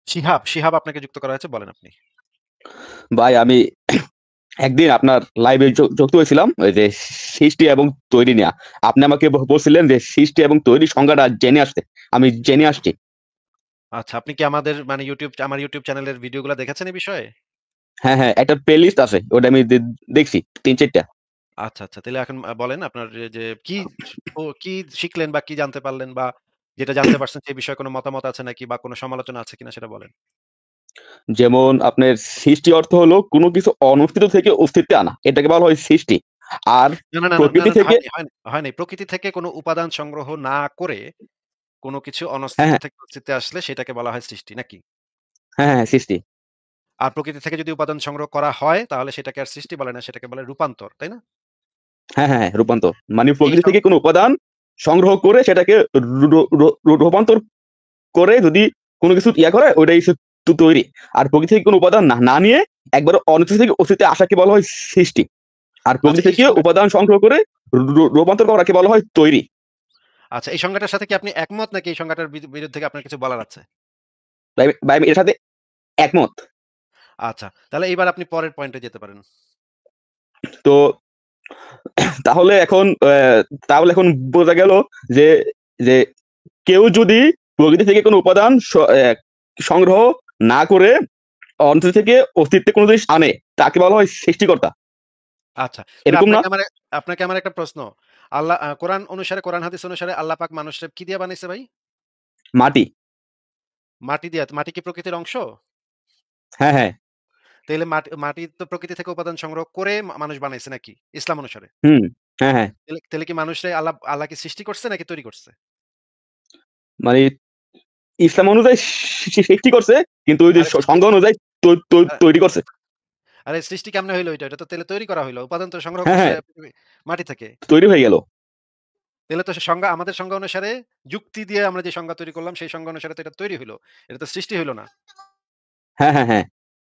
শিহাব আপনাকে যুক্ত করা হয়েছে। বলেন আপনি। ভাই আমি একদিন আপনার লাইভে যুক্ত হয়েছিলাম ওই যে সৃষ্টি এবং তৈরি নিয়ে। আপনি আমাকে বলছিলেন যে সৃষ্টি এবং তৈরি সংজ্ঞাটা জেনে আসতে। আমি জেনে আসছি। আচ্ছা, আপনি কি আমাদের মানে আমার ইউটিউব চ্যানেলের ভিডিওগুলো দেখেছেন এই বিষয়ে? হ্যাঁ, হ্যাঁ, একটা প্লে লিস্ট আছে, ওটা আমি দেখছি ৩-৪টা। আচ্ছা, আচ্ছা। তাহলে এখন বলেন আপনার যে কি শিখলেন বা কি জানতে পারলেন বা যেটা জানতে পারছেন সেই বিষয়ে কোনো মতামত আছে নাকি বা কোনো সমালোচনা আছে কিনা সেটা বলেন। যেমন আপনার সৃষ্টি অর্থ হলো কোনো কিছু অনস্তিত্ব থেকে অস্তিত্বে আনা, এটাকে বলা হয় সৃষ্টি। আর না, না, না, না, না, প্রকৃতি না, না, থেকে হয়নি। প্রকৃতি থেকে কোনো উপাদান সংগ্রহ না করে কোনো কিছু হ্যাঁ, অনস্তিত্ব হ্যাঁ, থেকে অস্তিত্বে আসলে সেটাকে বলা হয় সৃষ্টি নাকি? হ্যাঁ, হ্যাঁ, সৃষ্টি। আর প্রকৃতি থেকে যদি উপাদান সংগ্রহ করা হয় তাহলে সেটাকে আর সৃষ্টি বলে না, সেটাকে বলে রূপান্তর, তাই না? হ্যাঁ, হ্যাঁ, হ্যাঁ, রূপান্তর মানে এই প্রকৃতি সং থেকে কোনো উপাদান সংগ্রহ করে সেটাকে রূপান্তর করে যদি কোনো কিছু করে ওইটাই হচ্ছে তৈরি। আর প্রকৃতি থেকে কোনো উপাদান না না নিয়ে একবার অনিচ্ছা থেকে অস্তিত্বে আসাকে বলা হয় সৃষ্টি। আর আচ্ছা প্রকৃতি এই থেকে সংজ্ঞা উপাদান সংগ্রহ করে রূপান্তর করাকে বলা হয় তৈরি। আচ্ছা এই সংজ্ঞাটার সাথে কি আপনি একমত নাকি এই সংজ্ঞাটার বিরুদ্ধে কি আপনার কিছু বলার আছে? ভাই ভাই আমি এর সাথে একমত। আচ্ছা, তাহলে এইবার আপনি পরের পয়েন্টে যেতে পারেন। তো তাহলে এখন তাহলে এখন বোঝা গেল যে যে কেউ যদি প্রকৃতি থেকে কোনো উপাদান সংগ্রহ না করে অন্ত থেকে অস্তিত্বে কোনো জিনিস আনে, তাকে বলা হয় সৃষ্টিকর্তা। আচ্ছা, তাহলে এরকম না? আপনাকে আমার একটা প্রশ্ন। কোরআন হাদিস অনুসারে আল্লাহ পাক মানুষরে কি দিয়ে বানাইছে ভাই? মাটি। মাটি দিয়া। মাটি কি প্রকৃতির অংশ? হ্যাঁ, হ্যাঁ। তাইলে মাটি তো প্রকৃতি থেকে উপাদান সংগ্রহ করে মানুষ বানাইছে নাকি? ইসলাম অনুসারে। হুম। হ্যাঁ, হ্যাঁ। তাইলে কি মানুষরে আল্লাহ কি সৃষ্টি করছে নাকি তৈরি করছে? মানে ইসলাম অনুযায়ী সৃষ্টি করছে, কিন্তু ওই যে আরে সৃষ্টি সংজ্ঞা অনুযায়ী আ তৈরি করছে। আরে সৃষ্টি কেমনে হইলো এটা? এটা তো তাইলে তৈরি করা হইলো। উপাদান তো সংগ্রহ হ্যাঁ, করছে হ্যাঁ, মাটি থেকে। তৈরি হয়ে গেল। তাহলে তো আমাদের সংজ্ঞা অনুসারে যুক্তি দিয়ে আমরা যে সংজ্ঞা তৈরি করলাম সেই সংজ্ঞা অনুসারে তো এটা তৈরি হইলো। এটা তো সৃষ্টি হইলো না। হ্যাঁ, হ্যাঁ, হ্যাঁ।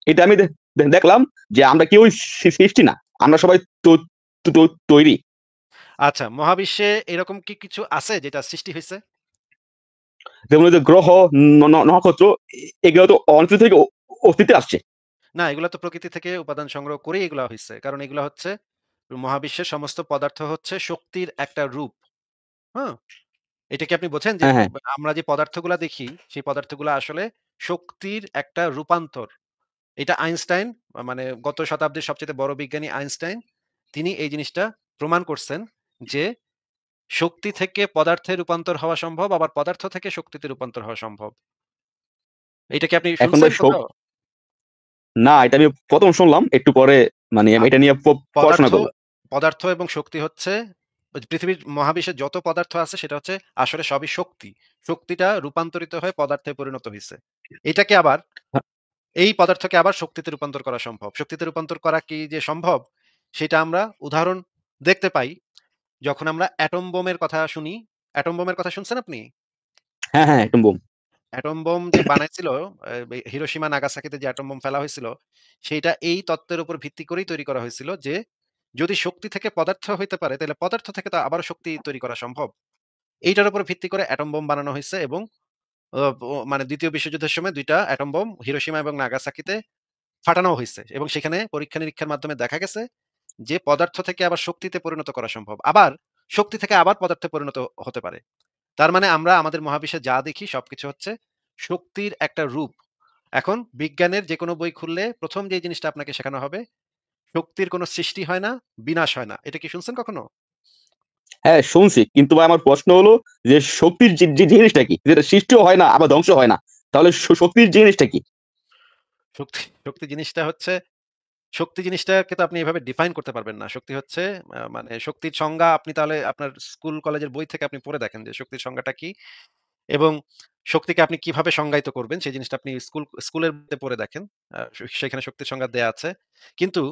এটা আমি দেখলাম যে আমরা কেউই সৃষ্টি না। আমরা সবাই তৈরি। আচ্ছা, মহাবিশ্বে এরকম কি কিছু আছে যেটা সৃষ্টি হইছে? যেমন ওই যে গ্রহ, নক্ষত্র, এগুলো তো অঞ্চল থেকে অস্তিত্বে আসছে। না, এগুলা তো প্রকৃতি থেকে উপাদান সংগ্রহ করেই এগুলা হইছে। কারণ এগুলা হচ্ছে মহাবিশ্বের সমস্ত পদার্থ হচ্ছে শক্তির একটা রূপ। হ্যাঁ? এটা কি আপনি বোঝেন যে হ্যাঁ, হ্যাঁ। আমরা যে পদার্থগুলা দেখি সেই পদার্থগুলা আসলে শক্তির একটা রূপান্তর। এটা আইনস্টাইন মানে গত শতাব্দীর সবচেয়ে বড় বিজ্ঞানী আইনস্টাইন তিনি এই জিনিসটা প্রমাণ করছেন যে শক্তি থেকে পদার্থে রূপান্তর হওয়া সম্ভব, আবার পদার্থ থেকে শক্তিতে রূপান্তর হওয়া সম্ভব। এটা কি আপনি এখন শুনছেন ভাই কোথাও? না, এটা আমি ১ম শুনলাম। একটু পরে মানে আমি এটা আচ্ছা। নিয়ে পদার্থ পড়াশোনা করব। পদার্থ এবং শক্তি হচ্ছে ওই যে পৃথিবীর মহাবিশ্বের যত পদার্থ আছে সেটা হচ্ছে আসলে সবই শক্তি। শক্তিটা রূপান্তরিত হয়ে পদার্থে পরিণত হইছে। এটাকে আবার এই পদার্থকে আবার শক্তিতে রূপান্তর করা সম্ভব। শক্তিতে রূপান্তর করা কি যে সম্ভব সেটা আমরা উদাহরণ দেখতে পাই যখন আমরা অ্যাটম বোমের কথা শুনি। অ্যাটম বোমের কথা শুনছেন আপনি? হ্যাঁ, হ্যাঁ, একদম বোম। অ্যাটম বোম যে বানাইছিল হিরোশিমা নাগাসাকিতে যে অ্যাটম বোম ফেলা হয়েছিল সেইটা এই তত্ত্বের উপর ভিত্তি করেই তৈরি করা হয়েছিল যে যদি শক্তি থেকে পদার্থ হইতে পারে তাহলে পদার্থ থেকে তো আবারও শক্তি তৈরি করা সম্ভব। এইটার উপর ভিত্তি করে অ্যাটম বোম বানানো হয়েছে এবং মানে দ্বিতীয় বিশ্বযুদ্ধের সময় ২ টা অ্যাটম বোম হিরোশিমা এবং নাগাসাকিতে ফাটানো হইছে এবং সেখানে পরীক্ষা-নিরীক্ষার মাধ্যমে দেখা গেছে যে পদার্থ থেকে আবার শক্তিতে পরিণত করা সম্ভব। আবার শক্তি থেকে আবার পদার্থে পরিণত হতে পারে। তার মানে আমরা আমাদের মহাবিশ্বে যা দেখি সবকিছু হচ্ছে শক্তির একটা রূপ। এখন বিজ্ঞানের যেকোনো বই খুললে ১ম যে জিনিসটা আপনাকে শেখানো হবে, শক্তির কোনো সৃষ্টি হয় না, বিনাশ হয় না। এটা কি শুনছেন কখনো? হ্যাঁ, শুনছি। কিন্তু ভাই আমার প্রশ্ন হলো যে শক্তির যে জিনিসটা কি? যেটা সৃষ্টিও হয় না আবার ধ্বংস হয় না। তাহলে শক্তির জিনিসটা কি? শক্তি শক্তি জিনিসটা হচ্ছে শক্তি জিনিসটাকে তো আপনি এভাবে ডিফাইন করতে পারবেন না। শক্তি হচ্ছে মানে শক্তির সংজ্ঞা আপনি তাহলে আপনার স্কুল কলেজের বই থেকে আপনি পড়ে দেখেন যে শক্তির সংজ্ঞাটা কি? এবং শক্তিকে আপনি কিভাবে সংজ্ঞায়িত করবেন সেই জিনিসটা আপনি স্কুলের বইতে পড়ে দেখেন। সেখানে শক্তির সংজ্ঞা দেয়া আছে। কিন্তু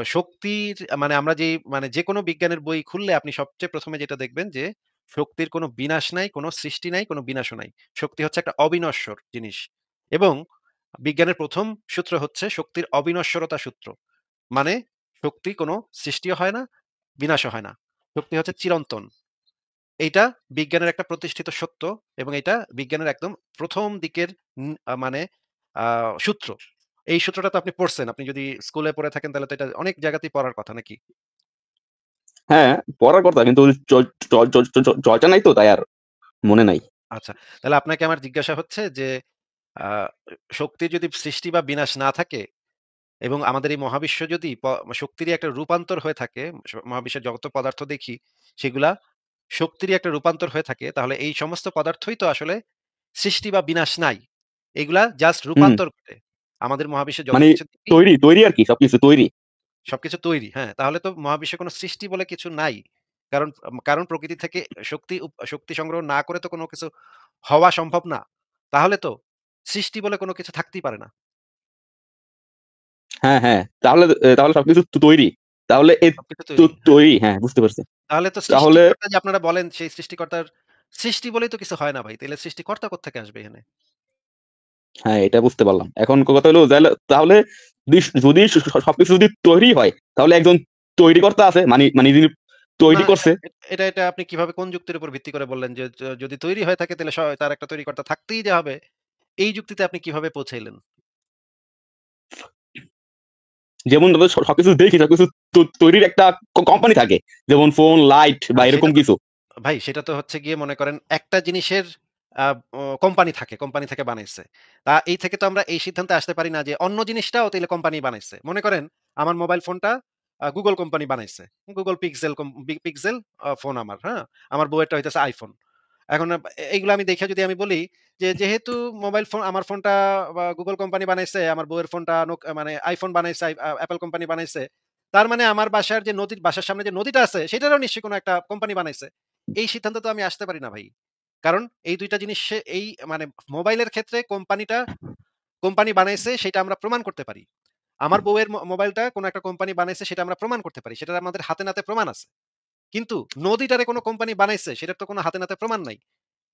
শক্তির মানে আমরা মানে যেকোনো বিজ্ঞানের বই খুললে আপনি সবচেয়ে ১ম এ যেটা দেখবেন যে শক্তির কোনো বিনাশ নাই, কোনো সৃষ্টি নাই, কোনো বিনাশও নাই। শক্তি হচ্ছে একটা অবিনশ্বর জিনিস। এবং বিজ্ঞানের ১ম সূত্র হচ্ছে শক্তির অবিনশ্বরতা সূত্র। মানে শক্তি কোনো সৃষ্টিও হয় না, বিনাশও হয় না। শক্তি হচ্ছে চিরন্তন। এইটা বিজ্ঞানের একটা প্রতিষ্ঠিত সত্য এবং এটা বিজ্ঞানের একদম প্রথম দিকের মানে সূত্র। এই সূত্রটা তো আপনি পড়ছেন। আপনি যদি স্কুলে পড়ে থাকেন তাহলে তো এটা অনেক জায়গাতেই পড়ার কথা নাকি? হ্যাঁ, পড়ার কথা, কিন্তু চর্চা নাই তো, তাই আর মনে নাই। আচ্ছা। তাহলে আপনাকে আমার জিজ্ঞাসা হচ্ছে যে আ শক্তির যদি সৃষ্টি বা বিনাশ না থাকে এবং আমাদের এই মহাবিশ্ব যদি শক্তিরই একটা রূপান্তর হয়ে থাকে, মহাবিশ্বের যত পদার্থ দেখি সেগুলা শক্তিরই একটা রূপান্তর হয়ে থাকে, তাহলে এই সমস্ত পদার্থই তো আসলে সৃষ্টি বা বিনাশ নাই। এগুলা জাস্ট হুম, রূপান্তর ঘটে। আমাদের মহাবিশ্বে যত মানে কিছু দেখি তৈরি তৈরি আর কি, সবকিছু তৈরি। সবকিছু তৈরি। হ্যাঁ, তাহলে তো মহাবিশ্বে কোনো সৃষ্টি বলে কিছু নাই। কারণ কারণ প্রকৃতি থেকে শক্তি সংগ্রহ না করে তো কোনো কিছু হওয়া সম্ভব না। তাহলে তো সৃষ্টি বলে কোনো কিছু থাকতেই পারে না। হ্যাঁ, হ্যাঁ। তাহলে সবকিছু তৈরি। তাহলে সবকিছু তৈরি। হ্যাঁ। তৈরি, হ্যাঁ, বুঝতে পারছি। তাহলে তো তাহলে সৃষ্টিকর্তা যে আপনারা বলেন সেই সৃষ্টিকর্তার সৃষ্টি বলেই তো কিছু হয় না ভাই। তাইলে সৃষ্টিকর্তা কোত্থেকে আসবে এখানে? হ্যাঁ, এটা বুঝতে পারলাম। এখন কথা হলো, তাহলে যদি সবকিছু যদি তৈরি হয়, তাহলে একজন তৈরিকর্তা আছে, মানে যিনি না, তৈরি করছে। এটা আপনি কিভাবে কোন যুক্তির উপর ভিত্তি করে বললেন যে যদি তৈরি হয়ে থাকে তাহলে তার একটা তৈরিকর্তা থাকতেই যে হবে। এই যুক্তিতে আপনি কিভাবে পৌঁছাইলেন? যেমন ধরো সবকিছু দেখি, সবকিছু তৈরির একটা কোম্পানি থাকে। যেমন ফোন, লাইট বা সেটা এরকম তো কিছু। ভাই সেটা তো হচ্ছে গিয়ে মনে করেন একটা জিনিসের আ ও কোম্পানি থাকে, কোম্পানি থেকে বানাইছে। এই থেকে তো আমরা এই সিদ্ধান্তে আসতে পারি না যে অন্য জিনিসটাও তাইলে কোম্পানি বানাইছে। মনে করেন আমার মোবাইল ফোনটা Google কোম্পানি বানাইছে। Google Pixel ফোন আমার, হ্যাঁ? আমার বউয়েরটা হইতেছে iPhone। এখন এইগুলো আমি দেখে যদি আমি বলি যে, যেহেতু মোবাইল ফোন আমার ফোনটা Google কোম্পানি বানাইছে, আমার বউয়ের ফোনটা মানে iPhone বানাইছে, Apple কোম্পানি বানাইছে। তার মানে আমার বাসার সামনে যে নদীটা আছে সেটারও নিশ্চয়ই কোনো একটা কোম্পানি বানাইছে। এই সিদ্ধান্তে তো আমি আসতে পারি না ভাই। কারণ এই ২ টা জিনিস মানে মোবাইলের ক্ষেত্রে কোম্পানি বানাইছে সেটা আমরা প্রমাণ করতে পারি। আমার বউয়ের মোবাইলটা কোনো একটা কোম্পানি বানাইছে সেটা আমরা প্রমাণ করতে পারি। সেটার আমাদের হাতে নাতে প্রমাণ আছে। কিন্তু নদীটারে কোনো কোম্পানি বানাইছে সেটার তো কোনো হাতে নাতে প্রমাণ নাই।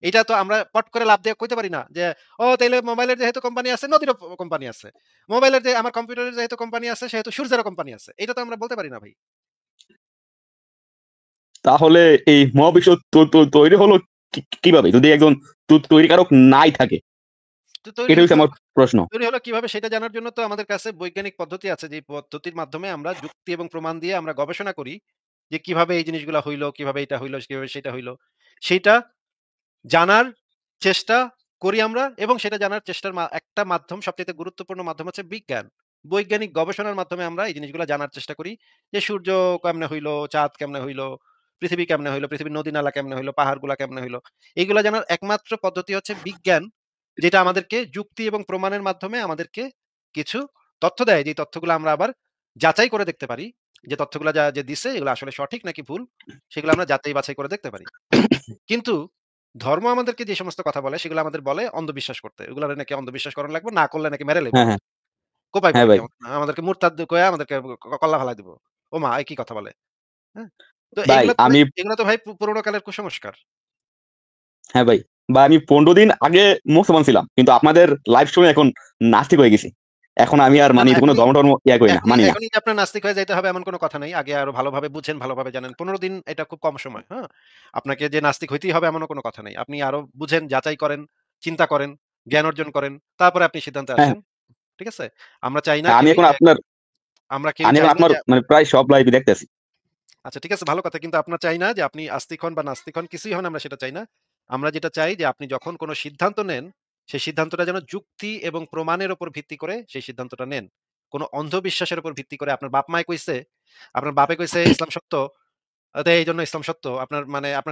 এটা তো আমরা পট করে লাফ দিয়ে কইতে পারি না যে, "ও তাইলে মোবাইলের যেহেতু কোম্পানি আছে, নদীরও কোম্পানি আছে। আমার কম্পিউটারের যেহেতু কোম্পানি আছে, সেহেতু সূর্যেরও কোম্পানি আছে।" এটা তো আমরা বলতে পারি না ভাই। তাহলে এই মহাবিশ্ব তৈরি হলো কিভাবে? যদি একজন তৈরিকারক নাই থাকে? তো তৈরি এটা হচ্ছে হইলো আমার প্রশ্ন। তৈরি হলো কিভাবে সেটা জানার জন্য তো আমাদের কাছে বৈজ্ঞানিক পদ্ধতি আছে। যে পদ্ধতির মাধ্যমে আমরা যুক্তি এবং প্রমাণ দিয়ে আমরা গবেষণা করি যে কিভাবে এই জিনিসগুলা হইলো, কিভাবে এটা হইলো, কিভাবে সেটা হইলো। সেইটা জানার চেষ্টা করি আমরা এবং সেটা জানার চেষ্টার একটা মাধ্যম সবচাইতে গুরুত্বপূর্ণ মাধ্যম হচ্ছে বিজ্ঞান। বৈজ্ঞানিক গবেষণার মাধ্যমে আমরা এই জিনিসগুলা জানার চেষ্টা করি যে সূর্য কেমনে হইলো, চাঁদ কেমনে হইলো, পৃথিবী কেমনে হইলো, পৃথিবীর নদী-নালা কেমনে হইলো, পাহাড়গুলা কেমনে হইলো। এগুলা জানার একমাত্র পদ্ধতি হচ্ছে বিজ্ঞান, যেটা আমাদেরকে যুক্তি এবং প্রমাণের মাধ্যমে আমাদেরকে কিছু তথ্য দেয়। যেই তথ্যগুলো আমরা আবার যাচাই করে দেখতে পারি। যে তথ্যগুলা যে দিছে এগুলো আসলে সঠিক নাকি ভুল, সেগুলো আমরা যাচাই বাছাই করে দেখতে পারি। কিন্তু ধর্ম আমাদেরকে যে সমস্ত কথা বলে সেগুলো আমাদের বলে অন্ধবিশ্বাস করতে। এগুলারে নাকি অন্ধবিশ্বাস করান লাগবে। না করলে নাকি মেরে লাইব। হ্যাঁ, হ্যাঁ। কোপাইব হ্যাঁ নাকি ভাই। আমাদেরকে মুরতাদ কইয়া আমাদেরকে কল্লা ফালায় দিব। ওমা! এ কি কথা বলে? হ্যাঁ? তো ভাই আমি এগুলা তো ভাই পুরোনো কালের কুসংস্কার। হ্যাঁ ভাই। আমি ১৫ দিন আগে মুসলমান ছিলাম। কিন্তু আপনাদের লাইভ শুনে এখন নাস্তিক হয়ে গেছি। এখন আমি আর না, মানি না কোন ধর্ম-টর্ম করি না, মানি না। এখনই যে আপনার নাস্তিক হয়ে যাইতে হবে এমন কোন কথা নাই। আগে আরো ভালোভাবে বুঝেন, ভালোভাবে জানেন। ১৫ দিন এটা খুব কম সময়, হ্যাঁ? আপনাকে যে নাস্তিক হইতেই হবে এমনও কোন কথা নাই। আপনি আরো বুঝেন, যাচাই করেন, চিন্তা করেন, জ্ঞান অর্জন করেন। তারপরে আপনি সিদ্ধান্তে হ্যাঁ, আসেন। ঠিক আছে? আমরা চাই না হ্যাঁ, কেউই আমরা কেউই আমি এখন চাই না আপনার যে মানে প্রায় সব লাইভই দেখতেছি। আচ্ছা ঠিক আছে ভালো কথা। কিন্তু আপনার চাই না যে আপনি আস্তিক হন বা নাস্তিক হন, কিছুই হন আমরা সেটা চাই না। আমরা যেটা চাই যে আপনি যখন কোন সিদ্ধান্ত নেন, সেই সিদ্ধান্তটা যেন যুক্তি এবং প্রমাণের উপর ভিত্তি করে সেই সিদ্ধান্তটা নেন। কোন অন্ধবিশ্বাসের উপর ভিত্তি করে আপনার বাপ মায়ে কইছে, আপনার বাপে কইছে ইসলাম সত্য, এইজন্য ইসলাম সত্য। আপনার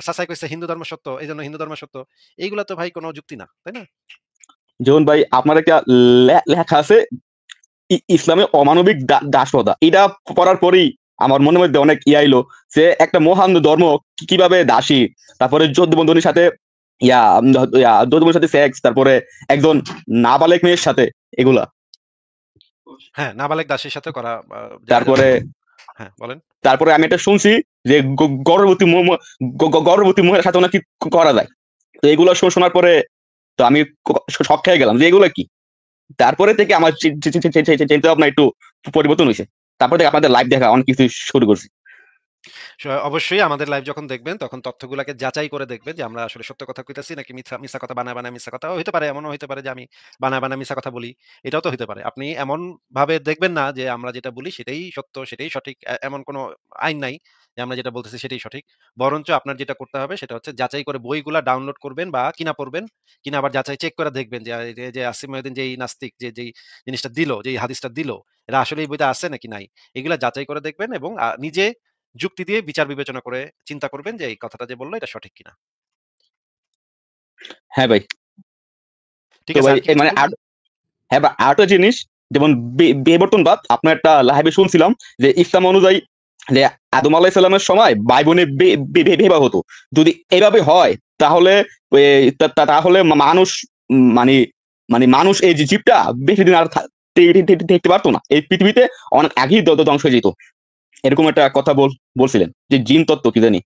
চাচাই কইছে হিন্দু ধর্ম সত্য, এইজন্য হিন্দু ধর্ম সত্য। এইগুলা তো ভাই কোন যুক্তি না। তাই না? যেমন ভাই আপনার একটা লেখা আছে, ইসলামে অমানবিক দাসপ্রথা। এটা পড়ার পরেই আমার মনের মধ্যে অনেক আইলো যে একটা মহান ধর্ম কিভাবে দাসী, তারপরে যৌথ বন্ধনীর সাথে যৌথ বন্ধুর সাথে সেক্স, তারপরে একজন নাবালেক মেয়ের সাথে এগুলা। হ্যাঁ, নাবালেগ দাসীর সাথে করা জায়েজ আছে। তারপরে হ্যাঁ, বলেন। তারপরে আমি এটা শুনছি যে গর্ভবতী মহিলার সাথে নাকি করা যায়। তো এগুলো শোনার পরে তো আমি শক খেয়ে গেলাম যে এগুলো কি। তারপরে থেকে আমার চিন্তা ভাবনা একটু পরিবর্তন হয়েছে। তারপরে থেকে আপনাদের লাইভ দেখা অনেক কিছু শুরু করছি। অবশ্যই আমাদের লাইভ যখন দেখবেন তখন তথ্যগুলাকে যাচাই করে দেখবেন যে আমরা আসলে সত্য কথা কইতাছি নাকি মিথ্যা মিথ্যা কথা বানায় বানায় মিথ্যা কথা হইতে পারে, এমনও হইতে পারে যে আমি বানায় বানায় মিথ্যা কথা বলি। এটাও তো হইতে পারে। আপনি এমন ভাবে দেখবেন না যে আমরা যেটা বলি সেটাই সত্য, সেটাই সঠিক। এমন কোনো আইন নাই যে আমরা যেটা বলতেছি সেটাই সঠিক। বরঞ্চ আপনার যেটা করতে হবে সেটা হচ্ছে যাচাই করে বইগুলা ডাউনলোড করবেন বা কিনা পড়বেন। কিনা আবার যাচাই চেক করে দেখবেন যে যে আসিফ মহিউদ্দিন যেই নাস্তিক যেই জিনিসটা দিল, যেই হাদিসটা দিল, এটা আসলে এই বইতে আছে নাকি নাই। এগুলা যাচাই করে দেখবেন এবং নিজে যুক্তি দিয়ে বিচার বিবেচনা করে চিন্তা করবেন যে এই কথাটা যে বলল এটা সঠিক কিনা। হ্যাঁ ভাই। ঠিক তো আছে, ভাই আর কি কিছু মানে বলবেন? হ্যাঁ বা আরেকটা জিনিস, যেমন বিবর্তনবাদ, আপনার একটা লাইভে শুনছিলাম যে ইসলাম অনুযায়ী যে আদম আলাহিসাল্লামের সময় ভাই বোনের বিবাহ হতো। যদি এইভাবে হয় তাহলে তাহলে মানুষ মানে মানে মানুষ এই যে জীবটা বেশি দিন আর দেখতে পারতো না, এই পৃথিবীতে অনেক আগেই ধ্বংস হয়ে যেত। এরকম একটা কথা বলছিলেন যে জিন তত্ত্ব কি জানি।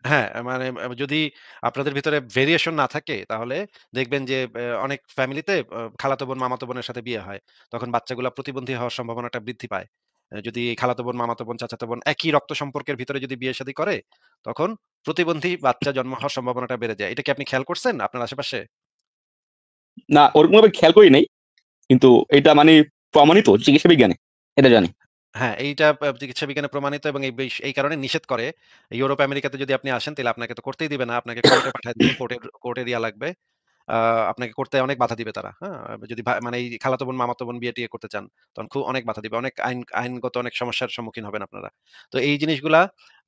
হ্যাঁ, মানে যদি আপনাদের ভিতরে ভেরিয়েশন না থাকে তাহলে দেখবেন যে অনেক ফ্যামিলিতে খালাতো বোন, মামাতো বোনের সাথে বিয়ে হয়। তখন বাচ্চাগুলা প্রতিবন্ধী হওয়ার সম্ভাবনাটা বৃদ্ধি পায়। যদি খালাতো বোন, মামাতো বোন, চাচাতো বোন একই রক্ত সম্পর্কের ভিতরে যদি বিয়ে-শাদী করে, তখন প্রতিবন্ধী বাচ্চা জন্ম হওয়ার সম্ভাবনাটা বেড়ে যায়। এটা কি আপনি খেয়াল করছেন আপনার আশেপাশে? না, ওরকম ভাবে খেয়াল করি নাই, কিন্তু এটা মানে প্রমাণিত চিকিৎসা বিজ্ঞানে, এটা জানি। হ্যাঁ, এইটা চিকিৎসা বিজ্ঞানে প্রমাণিত এবং এই কারণে নিষেধ করে। ইউরোপ, আমেরিকাতে যদি আপনি আসেন তাহলে আপনাকে তো করতেই দিবে না। আপনাকে কোর্টে পাঠায় দিবে। কোর্টের ইয়া লাগবে। আ আপনাকে করতে অনেক বাধা দিবে তারা। হ্যাঁ? যদি মানে এই খালাতো বোন, মামাতো বোন বিয়ে-টিয়ে করতে চান, তখন অনেক বাধা দিবে। অনেক আইনগত অনেক সমস্যার সম্মুখীন হবেন আপনারা। তো এই জিনিসগুলা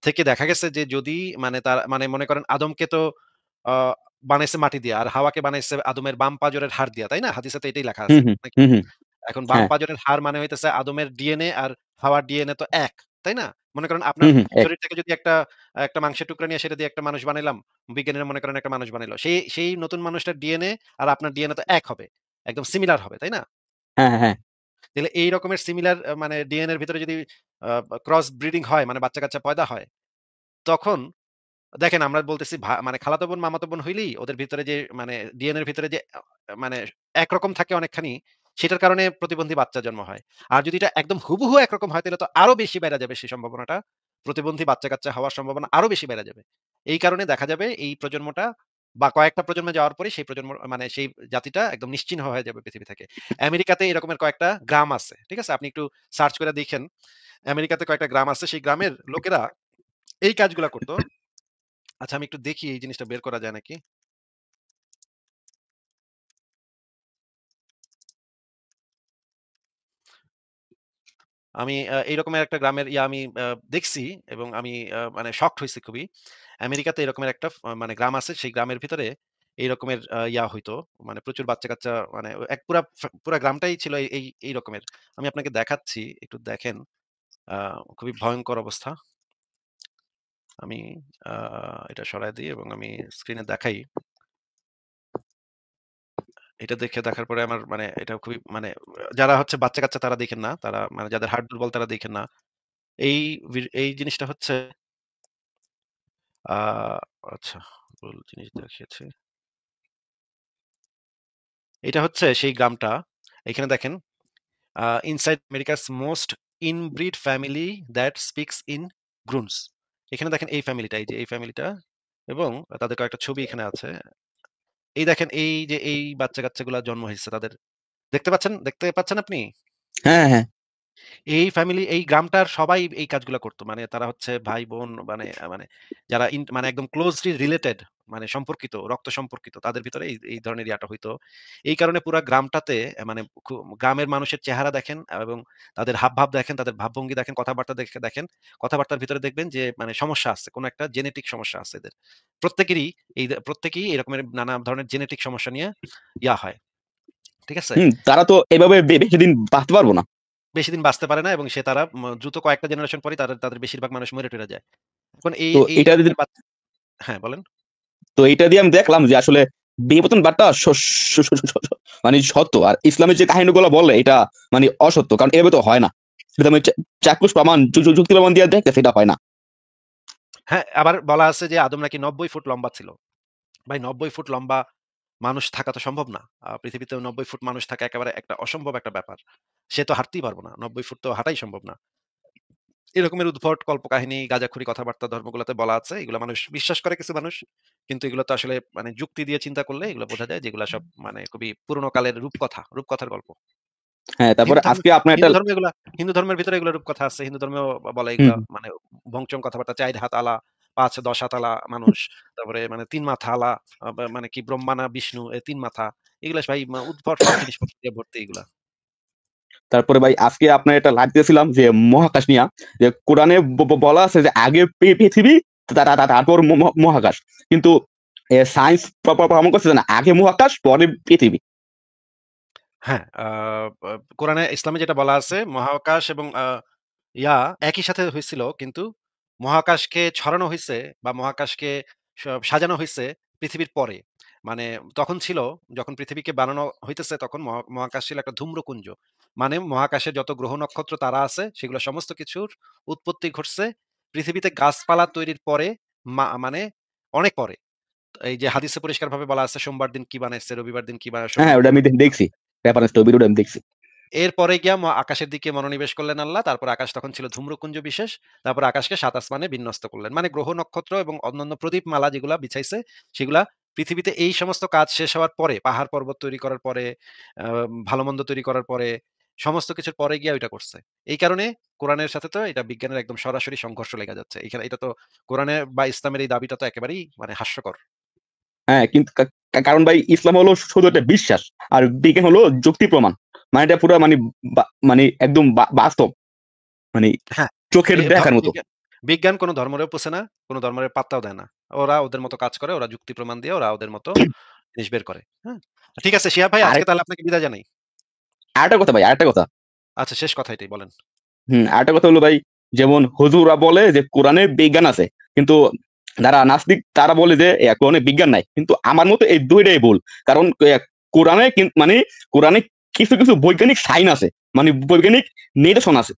থেকে দেখা গেছে যে যদি মানে মানে মনে করেন আদমকে তো আ বানাইছে মাটি দিয়া। আর হাওয়াকে বানাইছে আদমের বাম পাজরের হাড় দিয়া। তাই না? হাদিসে তো এটাই লেখা হুম, আছে। হুম, নাকি? হুম, হুম। এখন বাম হ্যাঁ। পাজরের হাড় মানে হইতেছে আদমের ডিএনএ আর হাওয়ার ডিএনএ তো এক। তাই না? মনে করেন আপনার হুম, হুম, শরীর থেকে যদি একটা মাংসের টুকরা নিয়ে সেটা দিয়ে একটা মানুষ বানাইলাম। বিজ্ঞানীরা মনে করেন একটা মানুষ বানাইলো। সেই নতুন মানুষটার ডিএনএ আর আপনার ডিএনএ তো এক হবে। একদম সিমিলার হবে। তাই না? হ্যাঁ, হ্যাঁ, হ্যাঁ। তাহলে এই রকমের সিমিলার মানে ডিএনএ এর ভিতরে যদি আ ক্রস ব্রিডিং হয় মানে বাচ্চা-কাচ্চা পয়দা হয়, তখন দেখেন আমরা বলতেছি মানে খালাতো বোন, মামাতো বোন হইলেই ওদের ভিতরে যে মানে ডিএনএ এর ভিতরে যে মানে একরকম থাকে অনেকখানি, সেটার কারণে প্রতিবন্ধী বাচ্চা জন্ম হয়। আর যদি এটা একদম হুবহু একরকম হয় তাহলে তো আরো বেশি বেড়ে যাবে সেই সম্ভাবনাটা। প্রতিবন্ধী বাচ্চা-কাচ্চা হওয়ার সম্ভাবনা আরো বেশি বেড়ে যাবে। এই কারণে দেখা যাবে এই প্রজন্মটা বা কয়েকটা প্রজন্মে যাওয়ার পরে সেই প্রজন্ম মানে সেই জাতিটা একদম নিশ্চিহ্ন হয়ে যাবে পৃথিবী থেকে। আমেরিকাতে এরকমের কয়েকটা গ্রাম আছে। ঠিক আছে? আপনি একটু সার্চ করে দেখেন। আমেরিকাতে কয়েকটা গ্রাম আছে। সেই গ্রামের লোকেরা এই কাজগুলা করত। আচ্ছা আমি একটু দেখি এই জিনিসটা বের করা যায় নাকি? আমি এইরকমের একটা গ্রামের আমি দেখছি এবং আমি মানে শকড হইছি খুবই। আমেরিকাতে এরকমের একটা মানে গ্রাম আছে। সেই গ্রামের ভিতরে এই রকমের হইতো। মানে প্রচুর বাচ্চা-কাচ্চা মানে এক পুরা গ্রামটাই ছিল এই রকমের। আমি আপনাকে দেখাচ্ছি, একটু দেখেন। আ খুবই ভয়ংকর অবস্থা। আমি আ এটা সরায় দিই এবং আমি স্ক্রিনে দেখাই। এটা দেখার পরে আমার মানে এটা খুবই মানে যারা হচ্ছে বাচ্চা-কাচ্চা তারা দেখেন না। তারা মানে যাদের হার্ট দুর্বল তারা দেখেন না। এই এই জিনিসটা হচ্ছে আ আচ্ছা, ভুল জিনিস দেখিয়েছি। এটা হচ্ছে সেই গ্রামটা। এখানে দেখেন inside America's most inbred family that speaks in grunts. এখানে দেখেন এই ফ্যামিলিটা, এই যে এই ফ্যামিলিটা এবং তাদের কয়েকটা ছবি এখানে আছে। এই দেখেন এই যে এই বাচ্চা-কাচ্চাগুলা জন্ম হইছে তাদের। দেখতে পাচ্ছেন আপনি? হ্যাঁ, হ্যাঁ। এই ফ্যামিলি এই গ্রামটার সবাই এই কাজগুলা করত। মানে তারা হচ্ছে ভাই-বোন মানে মানে যারা মানে একদম ক্লোজলি রিলেটেড মানে সম্পর্কিত, রক্ত সম্পর্কিত তাদের ভিতরে এই ধরনের ইয়াটা হইতো। এই কারণে পুরা গ্রামটাতে মানে গ্রামের মানুষের চেহারা দেখেন এবং তাদের হাবভাব দেখেন, তাদের ভাবভঙ্গি দেখেন, কথাবার্তা দেখেন। কথাবার্তার ভিতরে দেখবেন যে মানে সমস্যা আছে। কোন একটা জেনেটিক সমস্যা আছে এদের। প্রত্যেকেরই প্রত্যেকেই এরকমের নানা ধরনের জেনেটিক সমস্যা নিয়ে হয়। ঠিক আছে? হুম, তারা তো এভাবে বেশি দিন বাঁচতে পারবো না। বেশিদিন বাঁচতে পারে না এবং তারা দ্রুত কয়েকটা জেনারেশন পরেই তাদের বেশিরভাগ মানুষ মরে-টরে যায়। এখন তো এই এটা রকমের হ্যাঁ, বলেন। তো এটা দিয়ে আমি দেখলাম যে আসলে বিবর্তন বার্তা মানে সত্য, আর ইসলামের যে কাহিনীগুলো বলে এটা মানে অসত্য, কারণ এভাবে তো হয় না। এটা আমি চাক্ষুষ প্রমাণ যুক্তি প্রমাণ দিয়ে দেখতে সেটা হয় না। হ্যাঁ, আবার বলা আছে যে আদম নাকি ৯০ ফুট লম্বা ছিল। ভাই ৯০ ফুট লম্বা মানুষ থাকা তো সম্ভব না। পৃথিবীতে ৯০ ফুট মানুষ থাকা একেবারে একটা অসম্ভব একটা ব্যাপার। সে তো হাঁটতেই পারব না। ৯০ ফুট তো হাঁটাই সম্ভব না। এরকমের উদ্ভট কল্পকাহিনী, গাঁজাখুরি কথাবার্তা ধর্মগুলোতে বলা আছে। এগুলা মানুষ বিশ্বাস করে কিছু মানুষ। কিন্তু এগুলো তো আসলে মানে যুক্তি দিয়ে চিন্তা করলে এগুলো বোঝা যায় যে এগুলা সব মানে খুবই পুরোনো কালের রূপকথা, রূপকথার গল্প। হ্যাঁ, তারপরে হিন্দু ধর্মে আজকে আপনার একটা হিন্দু ধর্মে এগুলা হিন্দু ধর্মের ভিতরে এগুলা রূপকথা আছে। হিন্দু ধর্মেও বলে হুম, এগুলা মানে ভংচং কথাবার্তা ৪ হাত আলা, ৫-১০ হাত আলা মানুষ। তারপরে মানে ৩ মাথা আলা মানে কি ব্রহ্মা না বিষ্ণু ৩ মাথা। এগুলা ভাই উদ্ভট সব জিনিসপত্র দিয়ে ভর্তি এগুলা। তারপরে ভাই আজকে আপনার একটা লাইভ দিয়েছিলাম যে মহাকাশ নিয়া, যে কোরআনে বলা আছে যে আগে পৃথিবী, তারপর মহাকাশ। কিন্তু সায়েন্স প্রমাণ করছে যে না, আগে মহাকাশ পরে পৃথিবী। হ্যাঁ, কোরআনে ইসলামে যেটা বলা আছে মহাকাশ এবং একই সাথে হইছিল কিন্তু মহাকাশকে ছড়ানো হইছে বা মহাকাশকে সাজানো হইছে পৃথিবীর পরে। মানে তখন ছিল যখন পৃথিবীকে বানানো হইতেছে তখন মহাকাশ ছিল একটা ধূম্রপুঞ্জ। মানে মহাকাশে যত গ্রহ নক্ষত্র তারা আছে সেগুলো সমস্ত কিছুর উৎপত্তি ঘটছে পৃথিবীতে গাছপালা তৈরির পরে মানে অনেক পরে। এই যে হাদিসে পরিষ্কারভাবে বলা আছে সোমবার দিন কি বানাইছে, রবিবার দিন কি বানায়, হ্যাঁ, সোমবার ওটা দিন আমি দেখছি, রেফারেন্স তো ভিডিওটা আমি দেখছি। এরপরে গিয়া আকাশের দিকে মনোনিবেশ করলেন আল্লাহ। তারপর আকাশ তখন ছিল ধূম্রপুঞ্জ বিশেষ। তারপর আকাশকে ৭ আসমানে বিন্যস্ত করলেন। মানে গ্রহ নক্ষত্র এবং অন্যান্য প্রদীপমালা যেগুলা বিছাইছে, সেগুলা পৃথিবীতে এই সমস্ত কাজ শেষ হওয়ার পরে, পাহাড় পর্বত তৈরি করার পরে, আ ভালো-মন্দ তৈরি করার পরে, সমস্ত কিছুর পরে গিয়া ওইটা করছে। এই কারণে কোরআনের সাথে তো এটা বিজ্ঞানের একদম সরাসরি সংঘর্ষ লেগে যাচ্ছে। এখানে এটা তো কোরআনের বা ইসলামের এই দাবিটা তো একেবারেই মানে হাস্যকর। হ্যাঁ, কিন্তু কারণ ভাই ইসলাম হলো শুধু একটা বিশ্বাস, আর বিজ্ঞান হলো যুক্তি প্রমাণ। মানে এটা পুরো মানে মানে একদম বাস্তব, মানে হ্যাঁ, চোখের এ দেখার মতো। বিজ্ঞান বিজ্ঞান কোন ধর্মেরও পোছে না, কোন ধর্মের পাত্তাও দেয় না। ওরা ওদের মতো কাজ করে, ওরা যুক্তি প্রমাণ দিয়ে ওরা ওদের মতো জিনিস বের করে। হ্যাঁ? ঠিক আছে শিহাব ভাই আজকে আরেক তাহলে আপনাকে বিদায় জানাই। আরেকটা কথা ভাই, আরেকটা কথা। আচ্ছা শেষ কথা এটাই বলেন। আরেকটা কথা হলো ভাই, যেমন হুজুরা বলে যে কোরআনে বিজ্ঞান আছে, কিন্তু যারা নাস্তিক তারা বলে যে কোরআনে বিজ্ঞান নাই। কিন্তু আমার মতে এই দুইটাই ভুল। কারণ কোরআনে মানে কোরআনে কিছু কিছু বৈজ্ঞানিক সাইন আছে, মানে বৈজ্ঞানিক নিদর্শন আছে।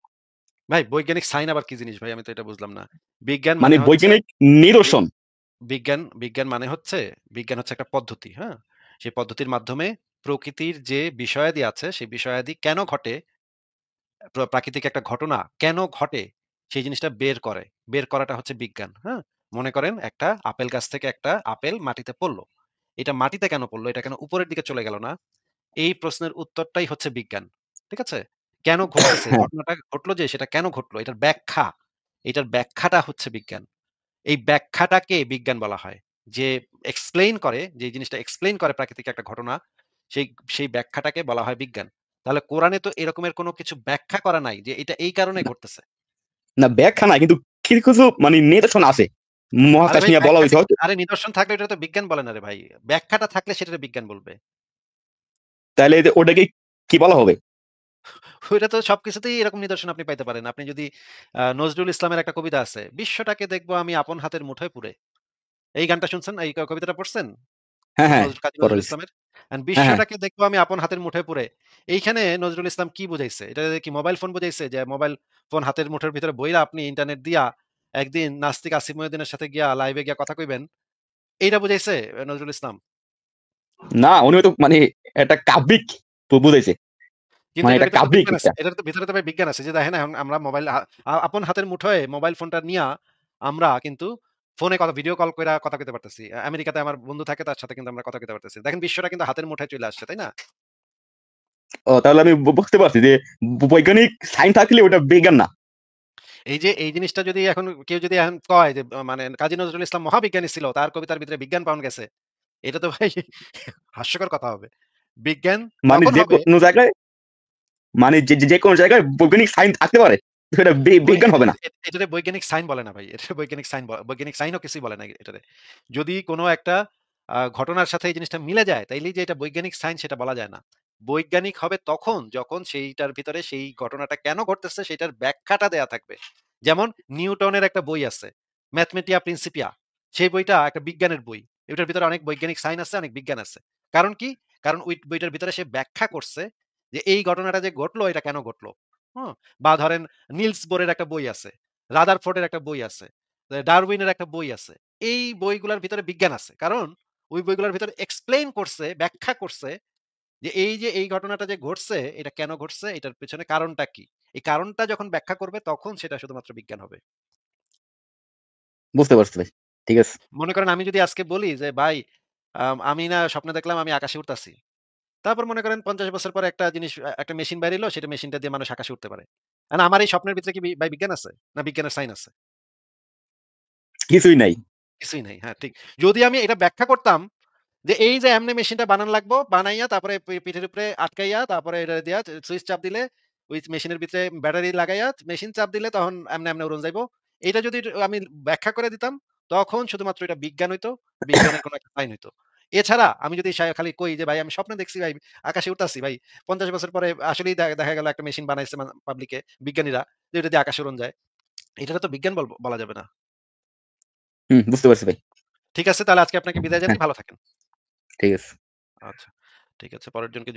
ভাই বৈজ্ঞানিক সাইন আবার কি জিনিস ভাই? আমি তো এটা বুঝলাম না। বিজ্ঞান মানে মানে হচ্ছে বৈজ্ঞানিক বি নিদর্শন। বিজ্ঞান মানে হচ্ছে বিজ্ঞান হচ্ছে একটা পদ্ধতি, হ্যাঁ? সেই পদ্ধতির মাধ্যমে প্রকৃতির যে বিষয়াদি আছে সেই বিষয়াদি কেন ঘটে প্রাকৃতিক একটা ঘটনা কেন ঘটে সেই জিনিসটা বের করে। বের করাটা হচ্ছে বিজ্ঞান, হ্যাঁ? মনে করেন একটা আপেল গাছ থেকে একটা আপেল মাটিতে পড়লো। এটা মাটিতে কেন পড়লো? এটা কেন উপরের দিকে চলে গেল না? এই প্রশ্নের উত্তরটাই হচ্ছে বিজ্ঞান। ঠিক আছে? কেন ঘটতেছে? হ্যাঁ, ঘটনাটা ঘটলো যে সেটা কেন ঘটলো? এটার ব্যাখ্যা। এটার ব্যাখ্যাটা হচ্ছে বিজ্ঞান। এই ব্যাখ্যাটাকে বিজ্ঞান বলা হয়। যে এক্সপ্লেইন করে, যে জিনিসটা এক্সপ্লেইন করে প্রাকৃতিক একটা ঘটনা, সেই সেই ব্যাখ্যাটাকে বলা হয় বিজ্ঞান। তাহলে কোরআনে তো এরকমের কোনো কিছু ব্যাখ্যা করা নাই যে এটা এই কারণে ঘটতেছে। না ব্যাখ্যা নাই, কিন্তু কিছু কিছু মানে নিদর্শন আছে আরে মহাকাশ ভাই নিয়ে বলা ব্যাখ্যা হয়েছে হয়তো। আরে নিদর্শন থাকলে এটা তো বিজ্ঞান বলে না রে ভাই। ব্যাখ্যাটা থাকলে সেটারে বিজ্ঞান বলবে। তাহলে ওটাকে কি বলা হবে? ওইটা তো সবকিছুতেই এরকম নিদর্শন আপনি পাইতে পারেন। আপনি যদি নজরুল ইসলামের একটা কবিতা আছে, "বিশ্বটাকে দেখব আমি আপন হাতের মুঠোয় পুরে।" এই গানটা শুনছেন? এই কবিতাটা পড়ছেন? হ্যাঁ, হ্যাঁ, কাজী পড়া নজরুল হয়েছে। ইসলামের? হ্যাঁ, হ্যাঁ। বিশ্বটাকে দেখবো আমি আপন হাতের মুঠোয় পুরে। এইখানে নজরুল ইসলাম কি বুঝাইছে? এটা কি মোবাইল ফোন বুঝাইছে? যে মোবাইল ফোন হাতের মুঠোর ভিতরে বইরা আপনি ইন্টারনেট দিয়া একদিন নাস্তিক আসিফ মহিউদ্দিনের সাথে গিয়া লাইভে গিয়া কথা কইবেন। এইটা বুঝাইছে নজরুল ইসলাম? না, উনি তো মানে একটা কাব্যিক বুঝাইছে। কিন্তু মানে এটার এটা ভিতরে তো কাব্যিক বিজ্ঞান আছে। একটা। এটার তো ভিতরে তো ভাই বিজ্ঞান আছে যে দেখেন এখন আমরা মোবাইল আপন হাতের মুঠোয় মোবাইল ফোনটা নিয়া আমরা কিন্তু ফোনে কথা ভিডিও কল কইরা কথা কইতে পারতেছি। আমেরিকাতে আমার বন্ধু থাকে তার সাথে কিন্তু আমরা কথা কইতে পারতেছি। দেখেন বিশ্বটা কিন্তু হাতের মুঠায় চলে আসছে, তাই না? ও তাহলে আমি বুঝতে পারছি যে বৈজ্ঞানিক সাইন থাকলে ওটা বিজ্ঞান না। এই যে এই জিনিসটা যদি এখন কেউ যদি এখন কয় যে মানে কাজী নজরুল ইসলাম মহাবিজ্ঞানী ছিল, তার কবিতার ভিতরে বিজ্ঞান পাওয়া গেছে। এটা তো ভাই হাস্যকর কথা হবে। বিজ্ঞান মানে তখন যে হবে কোনো জায়গায়, মানে যে কোনো জায়গায় বৈজ্ঞানিক সাইন থাকতে পারে, সেটা বিজ্ঞান হবে না। এটারে বৈজ্ঞানিক সাইন বলে না ভাই। এটারে বৈজ্ঞানিক সাইন বৈজ্ঞানিক সাইনও কিছুই বলে না এটারে। যদি কোনো একটা ঘটনার সাথে এই জিনিসটা মিলে যায়, তাইলেই যে এটা বৈজ্ঞানিক সাইন সেটা বলা যায় না। বৈজ্ঞানিক হবে তখন যখন সেইটার ভিতরে সেই ঘটনাটা কেন ঘটতেছে সেটার ব্যাখ্যাটা দেয়া থাকবে। যেমন নিউটনের একটা বই আছে, ম্যাথমেটিয়া প্রিন্সিপিয়া। সেই বইটা একটা বিজ্ঞানের বই। এটার ভিতরে অনেক বৈজ্ঞানিক সাইন আছে, অনেক বিজ্ঞান আছে। কারণ কি? কারণ ওই বইটার ভিতরে সে ব্যাখ্যা করছে যে এই ঘটনাটা যে ঘটলো এটা কেন ঘটলো। হুম? বা ধরেন নিলস বোরের একটা বই আছে, রাদারফোর্ডের একটা বই আছে, ডারউইনের একটা বই আছে। এই বইগুলোর ভিতরে বিজ্ঞান আছে। কারণ ওই বইগুলোর ভিতরে এক্সপ্লেইন করছে, ব্যাখ্যা করছে যে এই ঘটনাটা যে ঘটছে, এটা কেন ঘটছে? এটার পেছনে কারণটা কি? এই কারণটা যখন ব্যাখ্যা করবে তখন সেটা শুধুমাত্র বিজ্ঞান হবে। বুঝতে পারছি ভাই। ঠিক আছে। মনে করেন আমি যদি আজকে বলি যে, "ভাই আমি না স্বপ্নে দেখলাম আমি আকাশে উড়তাছি।" তারপর মনে করেন ৫০ বছর পরে একটা জিনিস একটা মেশিন বাইর হইলো, সেটা মেশিনটা দিয়ে মানুষ আকাশে উঠতে পারে। এখন আমার এই স্বপ্নের ভিতরে কি ভাই বিজ্ঞান আছে? না বিজ্ঞানের সাইন আছে? কিছুই নাই। কিছুই নাই। হ্যাঁ, ঠিক। যদি আমি এটা ব্যাখ্যা করতাম যে এই যে এমনি মেশিনটা বানান লাগবো, বানাইয়া তারপরে পিঠের উপরে আটকাইয়া তারপরে এটা দিয়া সুইচ চাপ দিলে ওই মেশিনের ভিতরে ব্যাটারি লাগাইয়া মেশিন চাপ দিলে তখন এমনে উড়ন যাইবো। এটা যদি আমি ব্যাখ্যা করে দিতাম, তখন শুধুমাত্র এটা বিজ্ঞান হইতো। বিজ্ঞানের কোন একটা সাইন হইতো। এছাড়া আমি যদি খালি কই যে ভাই আমি স্বপ্নে দেখছি ভাই আকাশে উড়তাছি ভাই। ৫০ বছর পরে আসলেই দেখা গেল একটা মেশিন বানাইছে পাবলিকে বিজ্ঞানীরা যে এটা দিয়ে আকাশে উড়ন যায়। এটাকে তো বিজ্ঞান বলা যাবে না। হুম, বুঝতে পারছি ভাই। ঠিক আছে তাহলে আজকে আপনাকে বিদায় হ্যাঁ, জানাই। ভালো থাকেন। ঠিক আছে। আচ্ছা। ঠিক আছে। পরের জনকে